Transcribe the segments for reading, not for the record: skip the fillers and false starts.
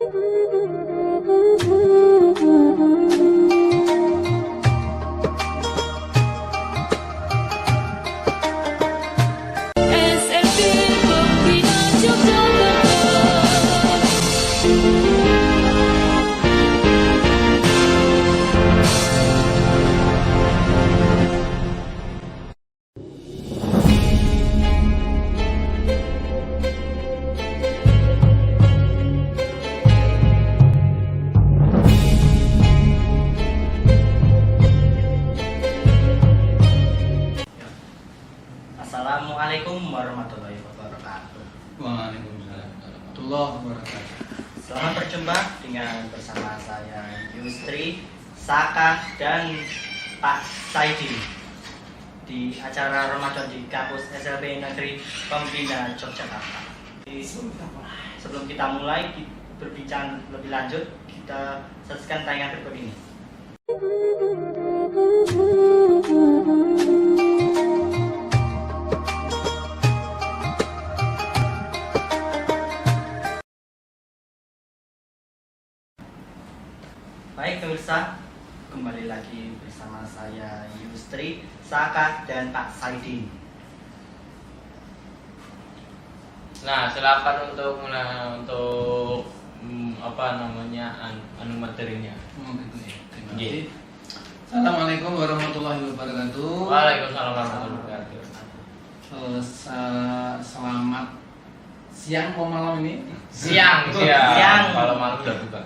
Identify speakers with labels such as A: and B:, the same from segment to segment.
A: SMP Pembina Yogyakarta.
B: Assalamualaikum warahmatullahi wabarakatuh.
C: Waalaikumsalam warahmatullahi wabarakatuh.
B: Selamat berjumpa dengan bersama saya Yustri, Saka, dan Pak Saidi di acara Ramadan di kampus SLB Negeri Pembina Yogyakarta. Sebelum kita mulai berbincang lebih lanjut, kita saksikan tayangan berikut ini. Baik pemirsa, kembali lagi bersama saya Yustri, Saka, dan Pak Saidi.
D: Nah, silakan untuk apa namanya materinya.
C: Gitu ya. Terima
D: Iya.
C: kasih. Assalamualaikum warahmatullahi wabarakatuh.
D: Waalaikumsalam warahmatullahi wabarakatuh.
C: Selamat siang atau malam ini?
D: Siang. Kalau malam udah buka.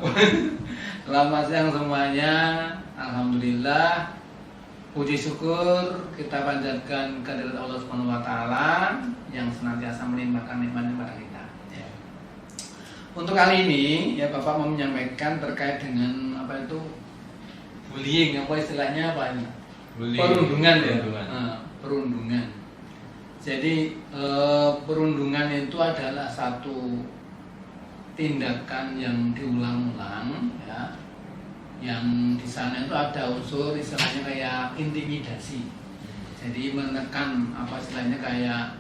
C: Selamat siang semuanya. Alhamdulillah. Puji syukur kita panjatkan kehadirat Allah Subhanahu wa taala yang senantiasa melimpahkan nikmat kepada kita. Ya. Untuk kali ini ya Bapak mau menyampaikan terkait dengan apa itu bullying, apa istilahnya apa ini? Perundungan ya. Perundungan. Jadi perundungan itu adalah satu tindakan yang diulang-ulang ya, yang di sana itu ada unsur istilahnya kayak intimidasi. Jadi menekan apa istilahnya kayak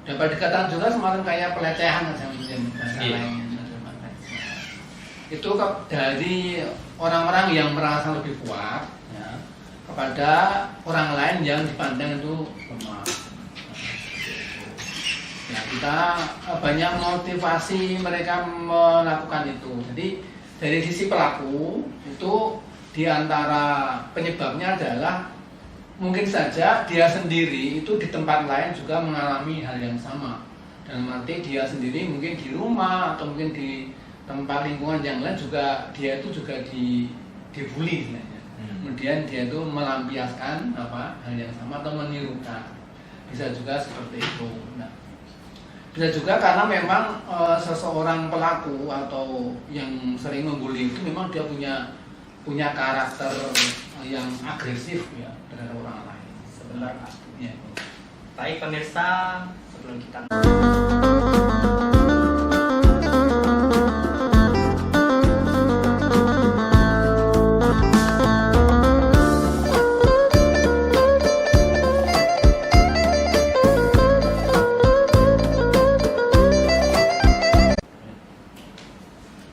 C: dapat dikatakan juga semacam kayak pelecehan aja mungkin bahasa lainnya. Itu dari orang-orang yang merasa lebih kuat ya, kepada orang lain yang dipandang itu lemah. Ya, kita banyak motivasi mereka melakukan itu. Jadi dari sisi pelaku itu diantara penyebabnya adalah mungkin saja dia sendiri itu di tempat lain juga mengalami hal yang sama. Dalam arti dia sendiri mungkin di rumah atau mungkin di tempat lingkungan yang lain juga dia itu juga dibully sebenarnya. Kemudian dia itu melampiaskan apa hal yang sama atau menirukan. Bisa juga seperti itu. Nah, bisa juga karena memang seseorang pelaku atau yang sering membuli itu memang dia punya karakter yang agresif ya terhadap orang lain.
B: Sebentar Pak.
C: Ya.
B: Baik pemirsa, sebelum kita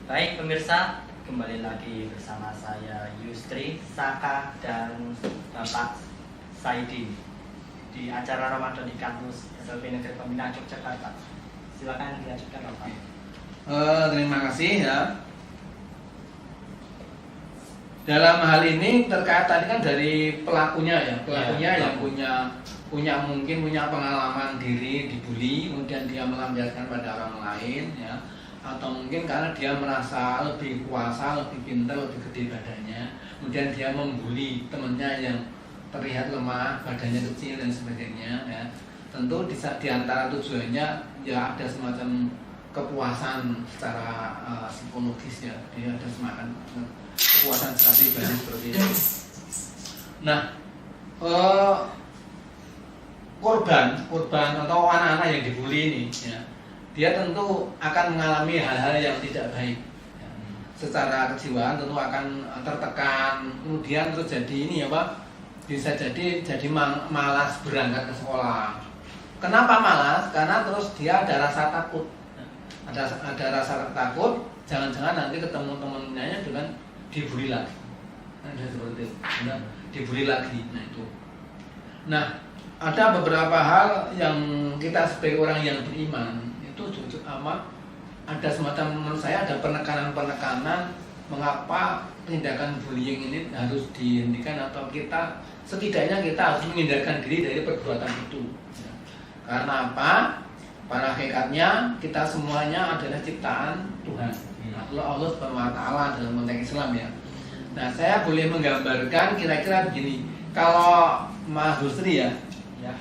B: Baik pemirsa, kembali lagi bersama saya Yustri, Saka, dan Bapak Saidi di acara Ramadan di kampus SLB Negeri Pembina Yogyakarta. Silakan dilanjutkan Bapak.
C: Terima kasih ya. Dalam hal ini terkait tadi kan dari pelakunya ya, yang punya mungkin punya pengalaman diri dibully, kemudian dia melampiaskan pada orang lain ya, atau mungkin karena dia merasa lebih kuasa, lebih pintar, lebih gede badannya, kemudian dia membuli temannya yang terlihat lemah, badannya kecil dan sebagainya ya. Tentu di antara tujuannya ya ada semacam kepuasan secara psikologis ya, dia ada semacam kepuasan secara pribadi seperti itu. Nah, korban atau anak-anak yang dibully ini ya, dia tentu akan mengalami hal-hal yang tidak baik ya. Secara kejiwaan tentu akan tertekan, kemudian terus jadi ini ya Pak, bisa jadi malas berangkat ke sekolah. Kenapa malas? Karena terus dia ada rasa takut. ada rasa takut, jangan-jangan nanti ketemu temennya dengan dibully lagi. Ada seperti itu, dibully lagi. Nah itu. Nah, ada beberapa hal yang kita sebagai orang yang beriman itu jujur amat ada semacam, menurut saya ada penekanan-penekanan mengapa tindakan bullying ini harus dihentikan atau kita setidaknya kita harus menghindarkan diri dari perbuatan itu. Karena apa? Pada hakikatnya kita semuanya adalah ciptaan Tuhan. Allah Subhanahu wa taala dalam konteks Islam ya. Nah, saya boleh menggambarkan kira-kira begini. Kalau Mas Husri ya,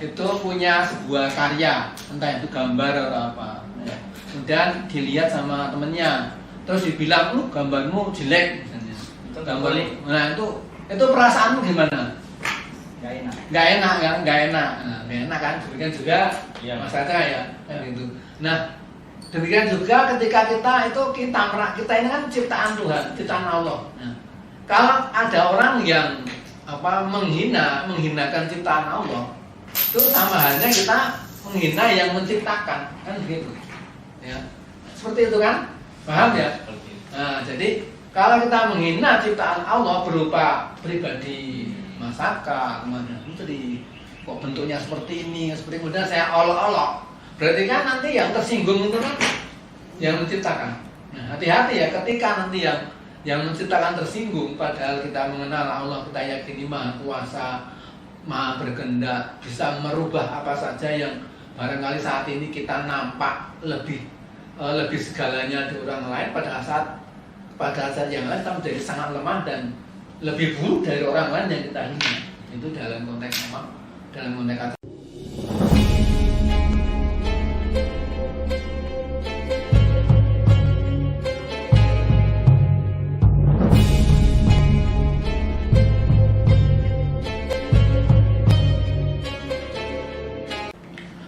C: itu punya sebuah karya, entah itu gambar atau apa. Ya. Kemudian dilihat sama temennya, terus dibilang, "Lu gambarmu jelek," misalnya.
B: Itu
C: Gambarmu. Nah, itu perasaanmu gimana? Nggak enak kan? Nggak enak kan? Demikian juga
D: Iya.
C: Mas Caca ya, gitu. Nah, demikian juga ketika kita ini kan ciptaan Tuhan, ciptaan Allah. Nah, kalau ada orang yang menghinakan ciptaan Allah, itu sama halnya kita menghina yang menciptakan, kan begitu. Ya, seperti itu kan? Paham ya? Nah, jadi kalau kita menghina ciptaan Allah berupa pribadi, masyarakat, menteri, kok bentuknya seperti ini, seperti kemudian saya olok-olok, berarti kan nanti yang tersinggung itu kan yang menciptakan. Nah, hati-hati ya ketika nanti yang menciptakan tersinggung, padahal kita mengenal Allah, kita yakini Maha Kuasa, Maha Berkehendak, bisa merubah apa saja yang barangkali saat ini kita nampak lebih segalanya di orang lain, pada saat yang lain kita menjadi sangat lemah dan lebih buruk dari orang lain yang kita hina. Itu dalam konteks apa? Dalam konteks kata.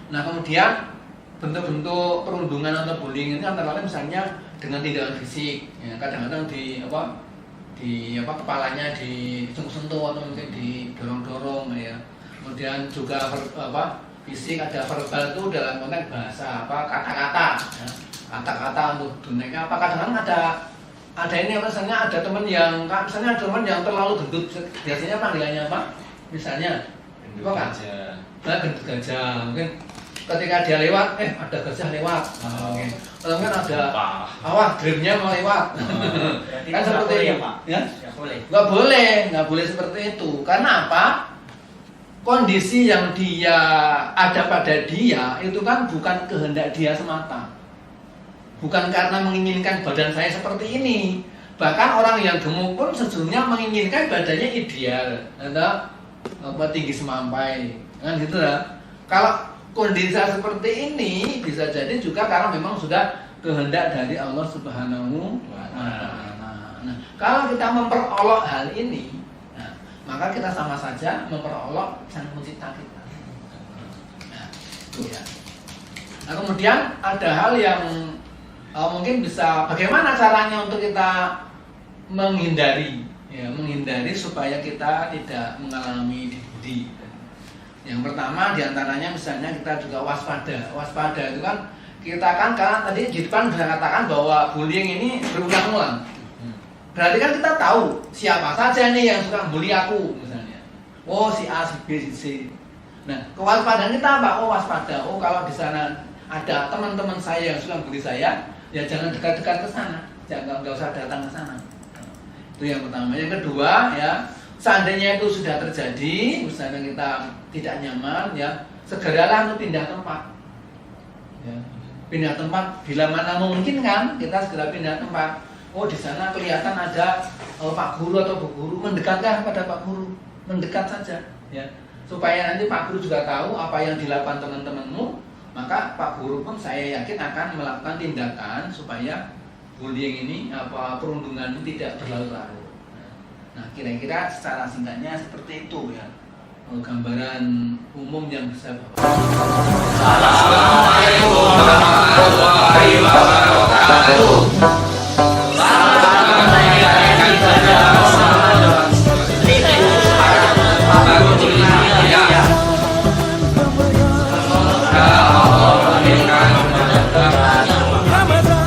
C: Nah, kemudian bentuk-bentuk perundungan atau bullying ini antara lain misalnya dengan tindakan fisik, ya, kadang-kadang di kepalanya disentuh atau mungkin didorong-dorong ya. Kemudian juga fisik, ada verbal itu dalam konteks bahasa kata-kata ya. Kata-kata untuk dunia apa, kadang-kadang ada ini misalnya ada teman yang terlalu gendut, biasanya panggilannya apa? Misalnya apa kan? Gendut gajah, mungkin ketika dia lewat, ada gajah lewat. Mungkin kan ada awas dripnya mau lewat. Kan seperti itu, Pak. Ya? Nggak boleh seperti itu. Karena apa? Kondisi yang dia ada pada dia itu kan bukan kehendak dia semata. Bukan karena menginginkan badan saya seperti ini. Bahkan orang yang gemuk pun sejujurnya menginginkan badannya ideal, atau tinggi semampai, kan gitu lah. Kalau kondisi seperti ini bisa jadi juga karena memang sudah kehendak dari Allah Subhanahu wa taala. Nah, kalau kita memperolok hal ini, maka kita sama saja memperolok Sang Pencipta kita. Nah, itu ya. Nah, kemudian ada hal yang mungkin bisa bagaimana caranya untuk kita menghindari supaya kita tidak mengalami dibully. Yang pertama diantaranya misalnya kita juga waspada. Waspada itu kan kita kan karena tadi di depan sudah katakan bahwa bullying ini berulang-ulang. Berarti kan kita tahu siapa saja nih yang suka bully aku misalnya. Oh si A, si B, si C. Nah kewaspadaan kita apa? Oh waspada. Oh kalau di sana ada teman-teman saya yang suka bully saya, ya jangan dekat-dekat ke sana. Jangan nggak usah datang ke sana. Itu yang pertama. Yang kedua ya, seandainya itu sudah terjadi, misalnya kita tidak nyaman, ya segeralah untuk pindah tempat. Ya, pindah tempat bila mana memungkinkan kita segera pindah tempat. Oh di sana kelihatan ada Pak Guru atau Bu Guru, mendekatlah pada Pak Guru, mendekat saja, ya supaya nanti Pak Guru juga tahu apa yang dilakukan teman-temanmu, maka Pak Guru pun saya yakin akan melakukan tindakan supaya bullying ini perundungan ini tidak berlarut-larut. Nah kira-kira secara singkatnya seperti itu ya, gambaran umum yang bisa Bapak. Assalamualaikum warahmatullahi wabarakatuh.
E: Ramadan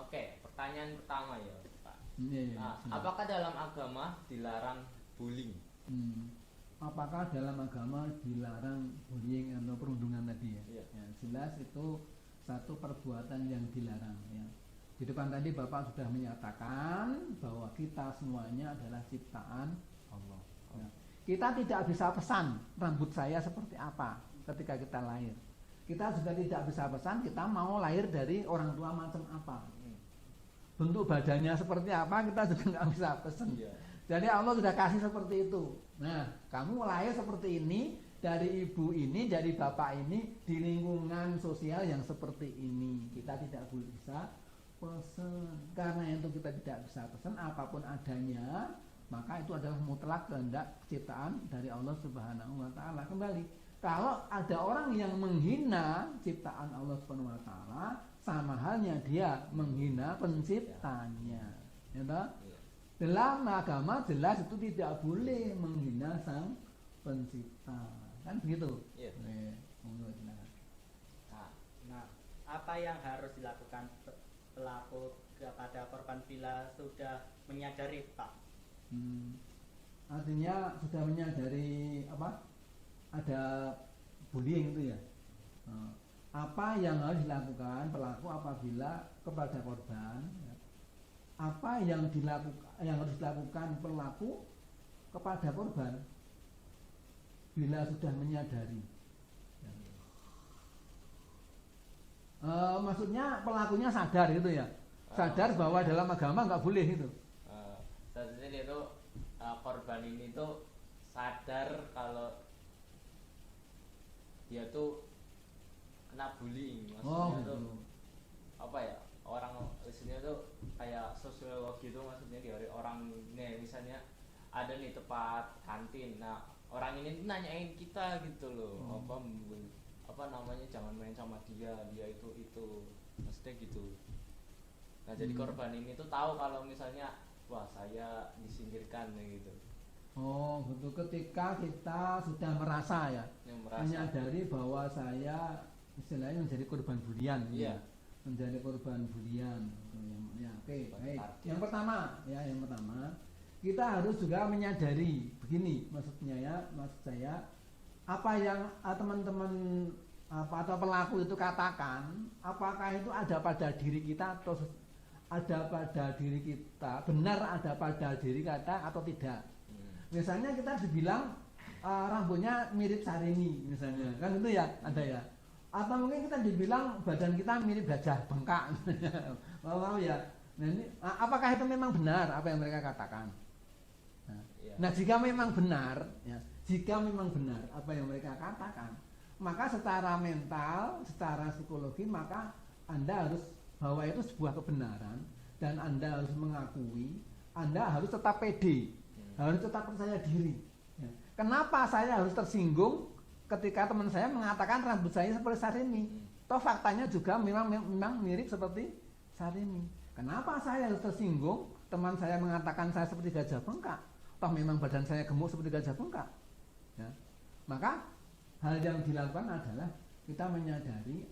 D: Oke, pertanyaan pertama ya, Pak.
C: Iya,
D: Nah,
C: silakan.
D: apakah dalam agama dilarang bullying?
C: Apakah dalam agama dilarang bullying atau perundungan tadi ya?
D: Iya.
C: Ya, jelas itu satu perbuatan yang dilarang ya. Di depan tadi Bapak sudah menyatakan bahwa kita semuanya adalah ciptaan Allah. Ya. Kita tidak bisa pesan rambut saya seperti apa ketika kita lahir. Kita juga tidak bisa pesan kita mau lahir dari orang tua macam apa. Bentuk badannya seperti apa kita juga nggak bisa pesan.
D: Iya.
C: Jadi Allah sudah kasih seperti itu. Nah, kamu lahir seperti ini dari ibu ini, dari bapak ini di lingkungan sosial yang seperti ini. Kita tidak boleh bisa pesan. Karena itu kita tidak bisa pesan apapun adanya, maka itu adalah mutlak kehendak ciptaan dari Allah Subhanahu wa taala. Kembali, kalau ada orang yang menghina ciptaan Allah Subhanahu wa taala, sama halnya dia menghina penciptanya. Ya toh? Dalam agama jelas itu tidak boleh menghina sang pencipta, kan begitu?
D: Iya.
C: Monggo silakan.
B: Nah, apa yang harus dilakukan pelaku kepada korban bila sudah menyadari, Pak?
C: Artinya sudah menyadari apa? Ada bullying itu ya. Apa yang harus dilakukan pelaku apabila kepada korban? Ya. Apa yang harus dilakukan pelaku kepada korban bila sudah menyadari? Maksudnya pelakunya sadar gitu ya, sadar bahwa dalam agama nggak boleh itu.
D: Sebenarnya itu korban ini tuh sadar kalau dia tuh kena bullying, maksudnya tuh
C: Gitu.
D: apa ya, orang isinya tuh kayak sosiologi itu, maksudnya dari orang nih, misalnya ada nih tempat kantin, nah orang ini nanyain kita gitu loh, apa namanya, jangan main sama dia itu maksudnya gitu. Nah jadi korban ini tuh tahu kalau misalnya wah saya disingkirkan gitu.
C: Oh gitu, ketika kita sudah merasa ya, menyadari bahwa saya istilahnya menjadi korban bulian.
D: Iya.
C: Menjadi korban bulian. Ya, oke, baik. Yang pertama kita harus juga menyadari begini, maksudnya ya, maksud saya apa yang teman-teman atau pelaku itu katakan, apakah itu ada pada diri kita atau ada pada diri kita, benar ada pada diri kita atau tidak. Misalnya kita dibilang rambutnya mirip Sarini misalnya, kan itu ya, ada ya. Atau mungkin kita dibilang badan kita mirip gajah bengkak. Mau ya. Nah, ini, apakah itu memang benar apa yang mereka katakan? Nah, jika memang benar, ya, jika memang benar apa yang mereka katakan, maka secara mental, secara psikologi, maka Anda harus bahwa itu sebuah kebenaran dan Anda harus mengakui, Anda harus tetap pede, harus tetap percaya diri. Ya. Kenapa saya harus tersinggung ketika teman saya mengatakan rambut saya seperti Sarini? Toh faktanya juga memang mirip seperti Sarini. Kenapa saya harus tersinggung? Teman saya mengatakan saya seperti gajah bengkak. Toh memang badan saya gemuk seperti gajah bengkak. Ya. Maka hal yang dilakukan adalah kita menyadari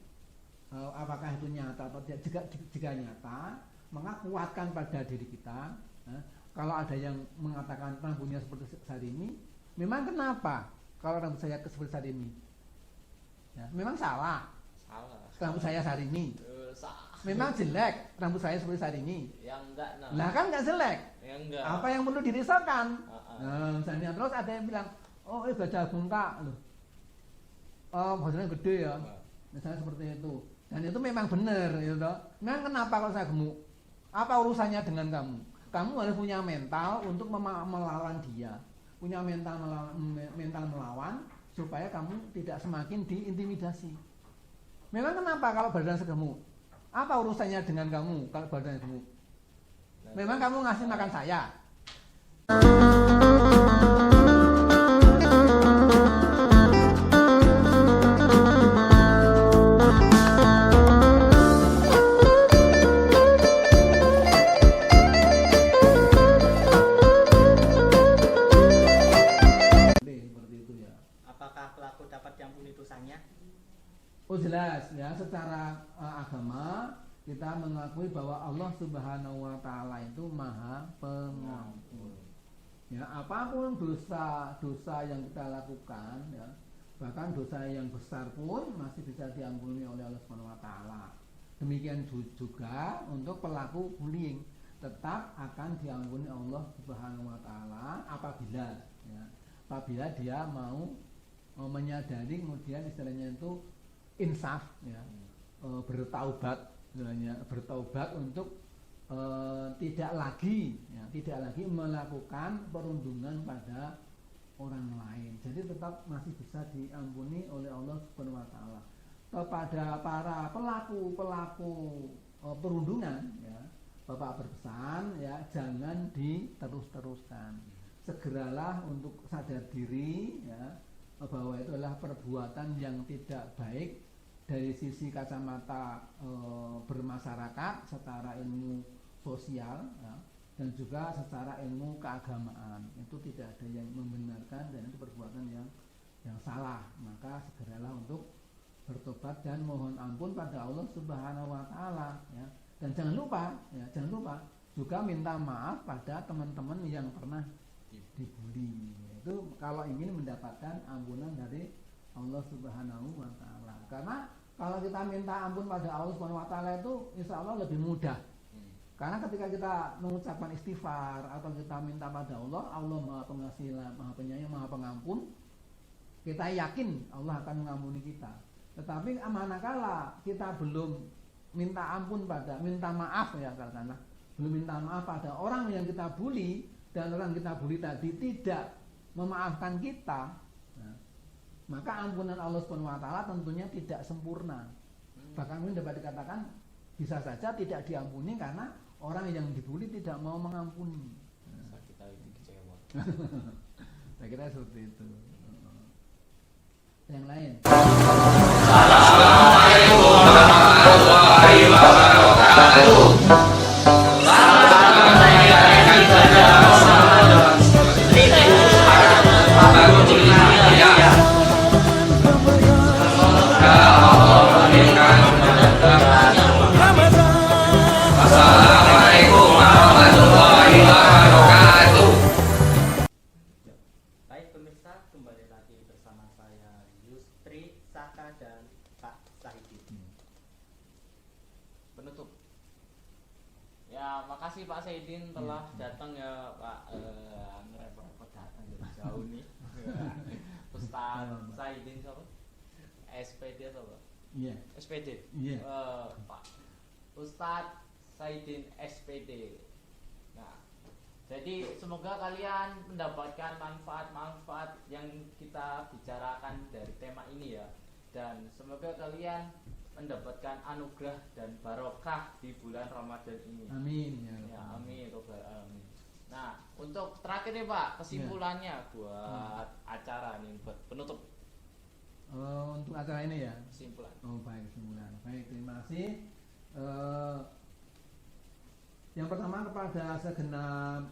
C: apakah itu nyata atau tidak. Jika nyata, maka kuatkan pada diri kita. Ya. Kalau ada yang mengatakan rambutnya seperti Sarini, memang kenapa? Kalau rambut saya seperti Sarini, ya, memang salah. Rambut saya Sarini. Memang jelek rambut saya seperti Sarini.
D: Ya enggak, nah.
C: Lah kan nggak jelek.
D: Ya enggak.
C: Apa yang perlu dirisaukan? Nah, misalnya terus ada yang bilang, oh ini gajah bengkak loh. Oh badannya gede ya. Misalnya seperti itu. Dan itu memang benar, ya toh. Memang kenapa kalau saya gemuk? Apa urusannya dengan kamu? Kamu harus punya mental untuk melawan dia. Punya mental melawan supaya kamu tidak semakin diintimidasi. Memang kenapa kalau badan segemuk? Apa urusannya dengan kamu kalau badan gemuk? Memang kamu ngasih makan saya.
B: Apakah pelaku dapat diampuni dosanya?
C: Oh jelas ya, secara agama
E: kita mengakui bahwa Allah Subhanahu wa taala itu Maha Pengampun. Ya, apapun dosa-dosa yang kita lakukan ya, bahkan dosa yang besar pun masih bisa diampuni oleh Allah Subhanahu wa taala. Demikian juga untuk pelaku bullying tetap akan diampuni Allah Subhanahu wa taala apabila dia mau menyadari, kemudian istilahnya itu insaf ya, bertaubat istilahnya, bertaubat untuk tidak lagi melakukan perundungan pada orang lain. Jadi tetap masih bisa diampuni oleh Allah Subhanahu wa taala. Kepada para pelaku perundungan ya, Bapak berpesan ya, jangan diterus-teruskan. Segeralah untuk sadar diri ya, bahwa itu adalah perbuatan yang tidak baik dari sisi kacamata bermasyarakat secara ilmu sosial ya, dan juga secara ilmu keagamaan. Itu tidak ada yang membenarkan dan itu perbuatan yang salah. Maka segeralah untuk bertobat dan mohon ampun pada Allah Subhanahu wa taala ya. Dan jangan lupa juga minta maaf pada teman-teman yang pernah dibully. Itu kalau ingin mendapatkan ampunan dari Allah Subhanahu wa taala. Karena kalau kita minta ampun pada Allah Subhanahu wa taala itu insya Allah lebih mudah. Karena ketika kita mengucapkan istighfar atau kita minta pada Allah, Allah Maha Pengasih, Maha Penyayang, Maha Pengampun, kita yakin Allah akan mengampuni kita. Tetapi manakala kita belum minta maaf ya, karena belum minta maaf pada orang yang kita bully dan orang kita bully tadi tidak memaafkan kita, nah, maka ampunan Allah Subhanahu wa taala tentunya tidak sempurna. Bahkan ini dapat dikatakan bisa saja tidak diampuni karena orang yang dibully tidak mau mengampuni.
D: Kita itu kecewa.
E: Saya kira seperti itu. Yang lain.
C: Assalamualaikum warahmatullahi wabarakatuh. Assalamualaikum warahmatullahi wabarakatuh.
B: Baik pemirsa, kembali lagi bersama saya Yustri, Saka dan Pak Saidin.
D: Penutup. Ya, makasih Pak Saidin telah datang ya Pak. Repot datang dari jauh nih. Ustaz Saidin siapa? SPD atau apa?
E: Iya.
D: SPD.
E: Iya.
D: Pak Ustadz Saidin SPD. Nah, jadi semoga kalian mendapatkan manfaat-manfaat yang kita bicarakan dari tema ini ya. Dan semoga kalian mendapatkan anugerah dan barokah di bulan Ramadan ini.
E: Amin
D: Ya, amin robbal alamin. Nah, untuk terakhir nih Pak, kesimpulannya buat acara nih, buat penutup.
E: Untuk acara ini ya.
D: Kesimpulan.
E: Oh baik, kesimpulan. Baik, terima kasih. Yang pertama kepada segenap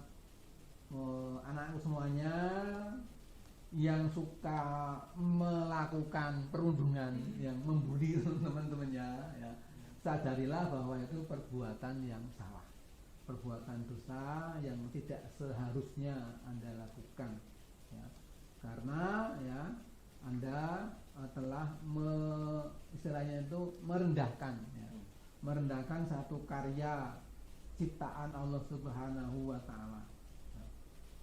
E: anakku semuanya yang suka melakukan perundungan, yang membuli teman-temannya ya, sadarilah bahwa itu perbuatan yang salah, perbuatan dosa yang tidak seharusnya Anda lakukan ya. Karena ya Anda telah istilahnya itu merendahkan ya, merendahkan satu karya ciptaan Allah Subhanahu wa taala.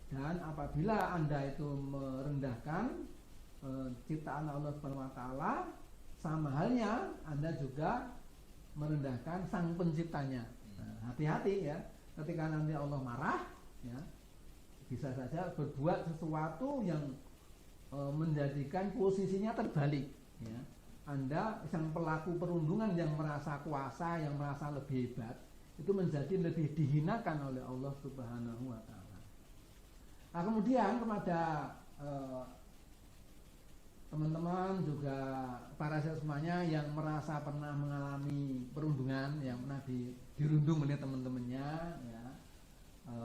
E: Dan apabila Anda itu merendahkan ciptaan Allah Subhanahu wa taala, sama halnya Anda juga merendahkan sang penciptanya. Nah, hati-hati ya, ketika nanti Allah marah ya, bisa saja berbuat sesuatu yang menjadikan posisinya terbalik ya. Anda sang pelaku perundungan yang merasa kuasa, yang merasa lebih hebat, itu menjadi lebih dihinakan oleh Allah Subhanahu wa taala. Nah, kemudian kepada teman-teman juga para semuanya yang merasa pernah mengalami perundungan, yang pernah dirundung oleh teman-temannya ya,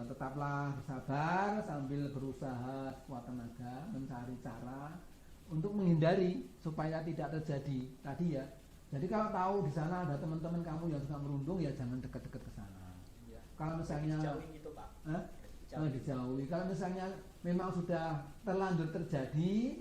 E: tetaplah bersabar sambil berusaha sekuat tenaga mencari cara untuk menghindari supaya tidak terjadi tadi ya, Jadi kalau tahu di sana ada teman-teman kamu yang suka merundung, ya jangan dekat-dekat ke sana.
B: Iya.
E: Kalau misalnya
B: Dijauhin gitu Pak.
E: Hah? Dijauhi. Kalau misalnya memang sudah terlanjur terjadi,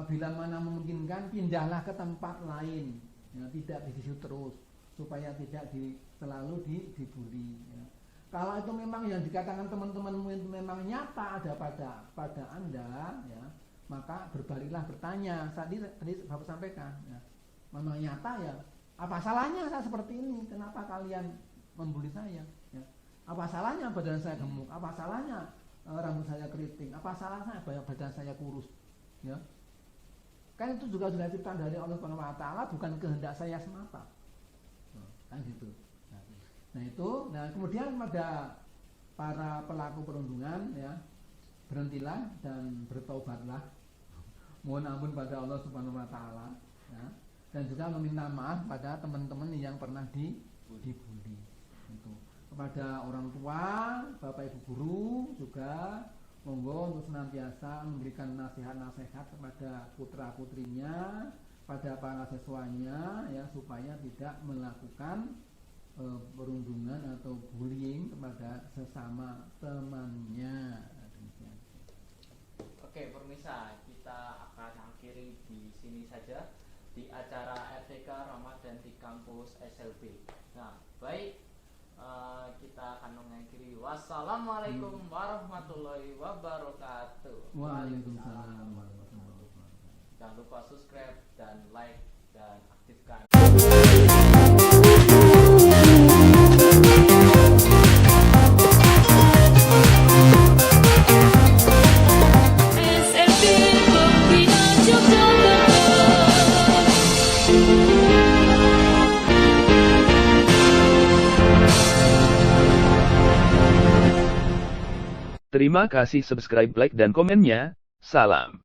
E: bila mana memungkinkan pindahlah ke tempat lain, ya, tidak di situ terus, supaya tidak selalu dibully. Ya. Kalau itu memang yang dikatakan teman-temanmu itu memang nyata ada pada Anda, ya, maka berbaliklah bertanya. Tadi Bapak sampaikan, ya, memang nyata ya. Apa salahnya saya seperti ini? Kenapa kalian membuli saya? Ya. Apa salahnya badan saya gemuk? Apa salahnya rambut saya keriting? Apa salahnya badan saya kurus? Ya. Kan itu juga sudah ciptaan dari Allah Subhanahu wa taala, bukan kehendak saya semata. Kan gitu. Nah, kemudian pada para pelaku perundungan, ya, berhentilah dan bertaubatlah. Mohon ampun pada Allah Subhanahu wa taala, ya. Dan juga meminta maaf pada teman-teman yang pernah dibully. Itu. Kepada orang tua, Bapak Ibu guru juga monggo untuk senantiasa memberikan nasihat-nasihat kepada putra-putrinya, pada para siswanya, ya, supaya tidak melakukan perundungan atau bullying kepada sesama temannya.
D: Oke, pemirsa, kita akan akhiri di sini saja di acara RTK Ramadan di kampus SLB. Nah, baik, kita akan mengakhiri. Wassalamualaikum warahmatullahi wabarakatuh.
E: Waalaikumsalam warahmatullahi wabarakatuh.
D: Jangan lupa subscribe dan like dan aktifkan.
A: SLB Pembina Yogyakarta.
F: Terima kasih subscribe, like, dan komennya. Salam.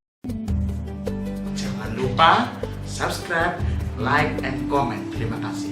G: Jangan lupa subscribe, like, and comment. Terima kasih.